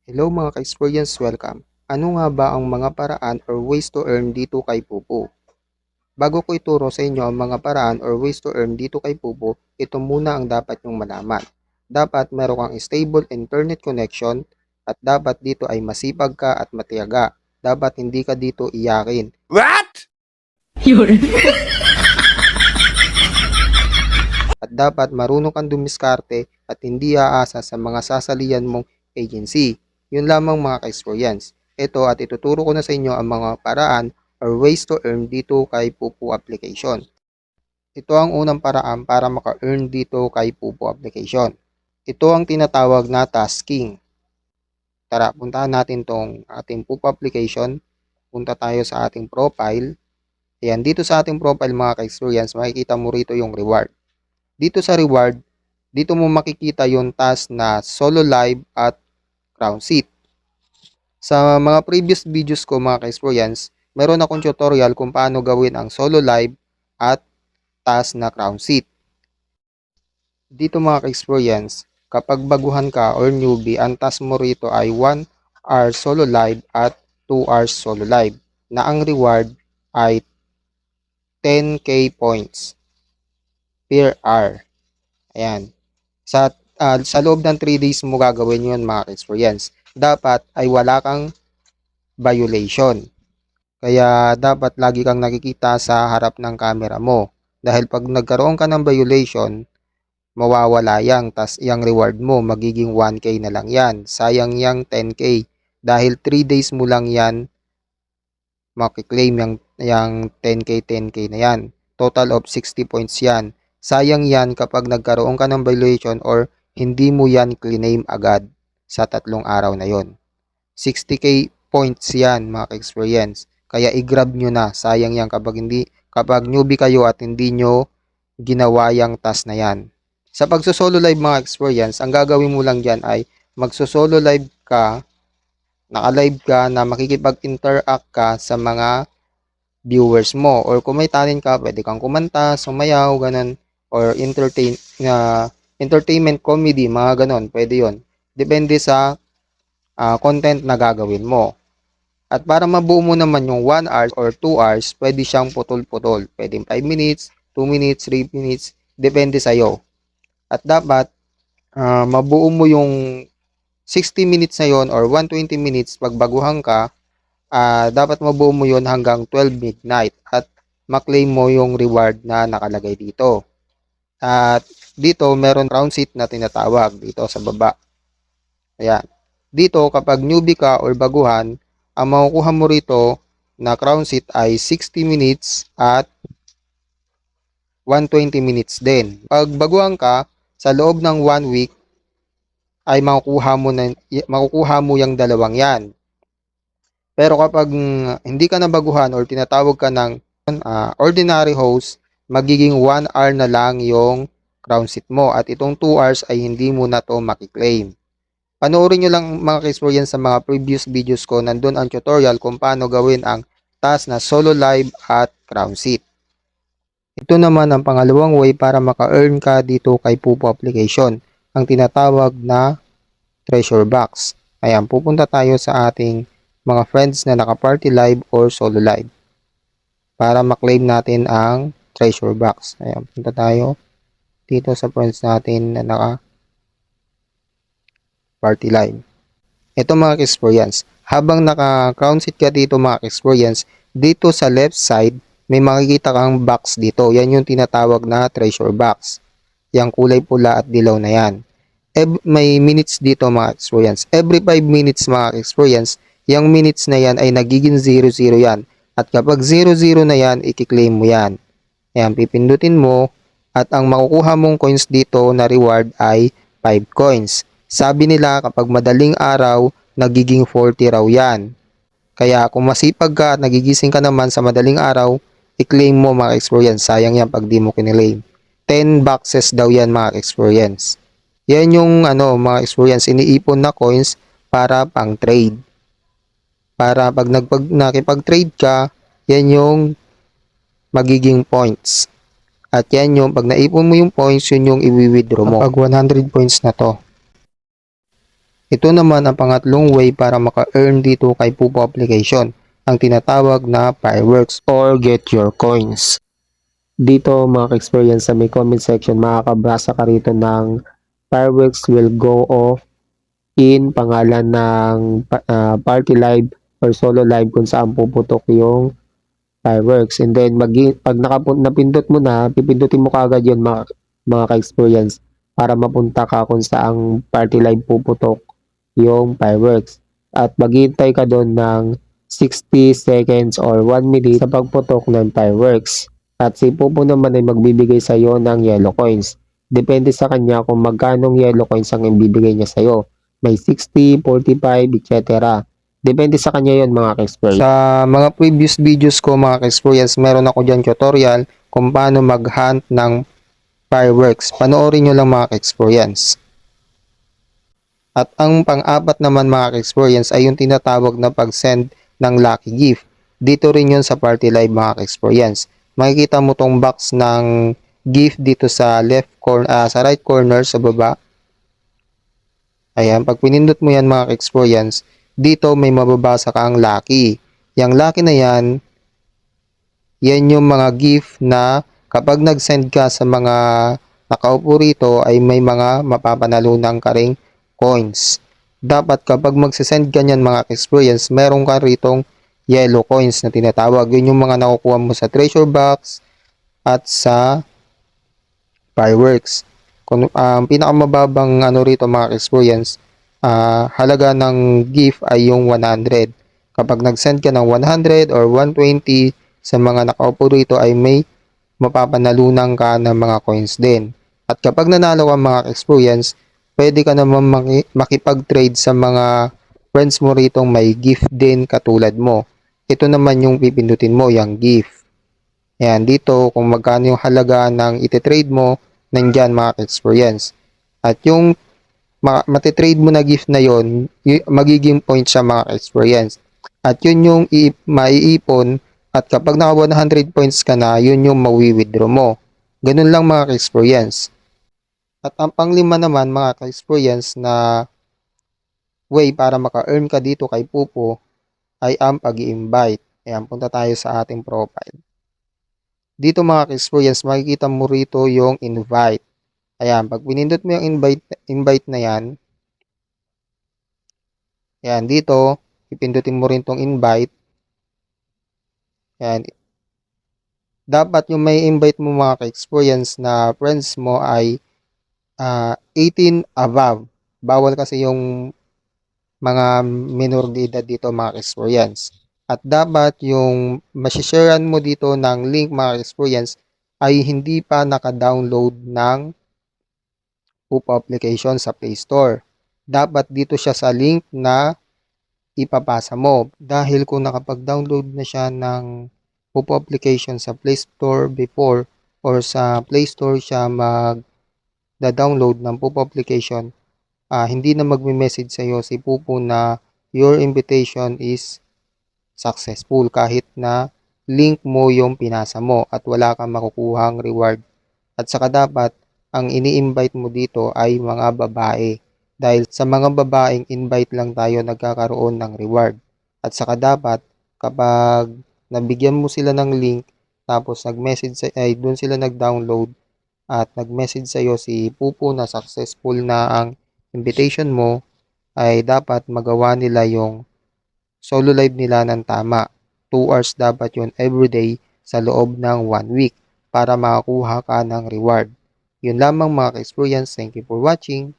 Hello mga ka-experience, welcome. Ano nga ba ang mga paraan or ways to earn dito kay Pupo? Bago ko ituro sa inyo ang mga paraan or ways to earn dito kay Pupo, ito muna ang dapat nyong malaman. Dapat meron kang stable internet connection at dapat dito ay masipag ka at matiyaga. Dapat hindi ka dito iyakin. What? At dapat marunong kang dumiskarte at hindi aasa sa mga sasalian mong agency. Yun lamang mga ka-experience. Ito at ituturo ko na sa inyo ang mga paraan or ways to earn dito kay Pupo application. Ito ang unang paraan para maka-earn dito kay Pupo application. Ito ang tinatawag na tasking. Tara, puntahan natin tong ating Pupo application. Punta tayo sa ating profile. Ayan, dito sa ating profile mga ka-experience, makikita mo rito yung reward. Dito sa reward, dito mo makikita yung task na solo live at crown seat. Sa mga previous videos ko mga ka-experience, meron akong tutorial kung paano gawin ang solo live at task na crown seat. Dito mga ka-experience, kapag baguhan ka or newbie, ang task mo rito ay 1 hour solo live at 2 hours solo live na ang reward ay 10k points per hour. Ayan. Sa loob ng 3 days mo gagawin yun mga ka-experience. Dapat ay wala kang violation. Kaya dapat lagi kang nakikita sa harap ng camera mo. Dahil pag nagkaroon ka ng violation, mawawala yang tas yang reward mo magiging 1k na lang yan. Sayang yang 10k dahil 3 days mo lang yan makiklaim yang 10k na yan. Total of 60 points yan. Sayang yan kapag nagkaroon ka ng violation or hindi mo yan claim agad sa 3 araw na yon. 60k points yan mga experience. Kaya i-grab nyo na. Sayang yan kapag newbie kayo at hindi nyo ginawa yung task na yan. Sa pagsusolo live mga experience, ang gagawin mo lang dyan ay magsusolo live ka, naka-live ka na makikipag-interact ka sa mga viewers mo. Or kung may talent ka, pwede kang kumanta, sumayaw, ganun. Or entertainment comedy, mga ganun. Pwede yon. Depende sa content na gagawin mo. At para mabuo mo naman yung 1 hour or 2 hours, pwede siyang putol-putol. Pwede 5 minutes, 2 minutes, 3 minutes, depende sa'yo. At dapat mabuo mo yung 60 minutes na yon or 120 minutes pag baguhan ka, dapat mabuo mo yon hanggang 12 midnight at maklaim mo yung reward na nakalagay dito. At dito meron round seat na tinatawag dito sa baba. Ayan. Dito kapag newbie ka or baguhan, ang makukuha mo rito na crown seat ay 60 minutes at 120 minutes din. Pag baguhan ka, sa loob ng 1 week ay makukuha mo yung dalawang yan. Pero kapag hindi ka nabaguhan or tinatawag ka ng ordinary host, magiging 1 hour na lang yung crown seat mo at itong 2 hours ay hindi mo na to makiklaim. Panoorin nyo lang mga ka-experience sa mga previous videos ko, nandun ang tutorial kung paano gawin ang task na solo live at crown seat. Ito naman ang pangalawang way para maka-earn ka dito kay Pupo application, ang tinatawag na treasure box. Ayan, pupunta tayo sa ating mga friends na naka-party live or solo live para maklaim natin ang treasure box. Ayan, punta tayo dito sa friends natin na naka-party live. Ito mga experience, habang naka-crown seat ka dito mga experience, dito sa left side, may makikita kang box dito. Yan yung tinatawag na treasure box. Yang kulay pula at dilaw na yan. May minutes dito mga experience. Every 5 minutes mga experience, yung minutes na yan ay nagiging 0-0 yan. At kapag 0-0 na yan, i-claim mo yan. Ayan, pipindutin mo at ang makukuha mong coins dito na reward ay 5 coins. Sabi nila kapag madaling araw, nagiging 40 raw yan. Kaya kung masipag ka at nagigising ka naman sa madaling araw, i-claim mo mga experience. Sayang yan pag di mo kinilaim. 10 boxes daw yan mga experience. Yan yung mga experience, iniipon na coins para pang trade. Para pag nakipag-trade ka, yan yung magiging points. At yan yung pag naipon mo yung points, yun yung i-withdraw mo. Kapag 100 points na to. Ito naman ang pangatlong way para maka-earn dito kay Pupo application, ang tinatawag na fireworks or get your coins. Dito mga ka-experience sa may comment section, makakabasa ka rito ng fireworks will go off in pangalan ng party live or solo live kung saan puputok yung fireworks. And then pag napindot mo na, pipindutin mo kaagad yun mga ka-experience para mapunta ka kung saan party live puputok yung fireworks. At maghihintay ka doon ng 60 seconds or 1 minute sa pagputok ng fireworks. At si Popo naman ay magbibigay sa iyo ng yellow coins. Depende sa kanya kung magkanong yellow coins ang ibibigay niya sa iyo. May 60, 45, etc. Depende sa kanya yon mga ka-experience. Sa mga previous videos ko mga ka-experience, meron ako dyan tutorial kung paano mag-hunt ng fireworks. Panoorin nyo lang mga ka-experience. At ang pang-apat naman mga ka-experience ay yung tinatawag na pag-send ng lucky gift. Dito rin yun sa party live mga ka-experience. Makikita mo tong box ng gift dito sa sa right corner sa baba. Ayan, pag pinindot mo yan mga ka-experience, dito may mababasa kang lucky. Yang lucky na yan yung mga gift na kapag nag-send ka sa mga nakaupo rito ay may mga mapapanalunang ka ring coins. Dapat kapag magsisend ka niyan mga experience, meron ka ritong yellow coins na tinatawag. Yun yung mga nakukuha mo sa treasure box at sa fireworks. Kung ang pinakamababang ano rito mga experience, halaga ng gift ay yung 100. Kapag nag-send ka ng 100 or 120 sa mga nakaupo rito ay may mapapanalunan ka ng mga coins din. At kapag nanalo ka mga experience, pwede ka naman makipag-trade sa mga friends mo rito may gift din katulad mo. Ito naman yung pipindutin mo, yung gift. Ayan, dito kung magkano yung halaga ng ititrade mo, nandyan mga experience. At yung matitrade mo na gift na yon, magiging point siya mga experience. At yun yung maiipon at kapag naka 100 points ka na, yun yung mawi-withdraw mo. Ganun lang mga ka-experience. At ang panglima naman mga ka-experience na way para maka-earn ka dito kay Pupo ay ang pag-i-invite. Ayan, punta tayo sa ating profile. Dito mga ka-experience, makikita mo rito yung invite. Ayan, pag pinindot mo yung invite na yan, ayan, dito, ipindutin mo rin tong invite. Ayan, dapat yung may invite mo mga ka-experience na friends mo ay 18 above. Bawal kasi yung mga minor de edad dito mga experience. At dapat yung masisharean mo dito ng link mga experience ay hindi pa naka-download ng Pupo application sa Play Store. Dapat dito siya sa link na ipapasa mo. Dahil kung nakapag-download na siya ng Pupo application sa Play Store before or sa Play Store siya mag-download ng Pupo application, hindi na magme-message sa iyo si Pupo na your invitation is successful kahit na link mo yung pinasa mo at wala kang makukuhang reward. At saka dapat ang ini-invite mo dito ay mga babae dahil sa mga babaeng invite lang tayo nagkakaroon ng reward. At saka dapat kapag nabigyan mo sila ng link tapos nag-message ay doon sila nag-download at nag-message sa iyo si Pupo na successful na ang invitation mo, ay dapat magawa nila yung solo live nila ng tama. 2 hours dapat yun everyday sa loob ng 1 week para makakuha ka ng reward. Yun lamang mga ka-experience. Thank you for watching.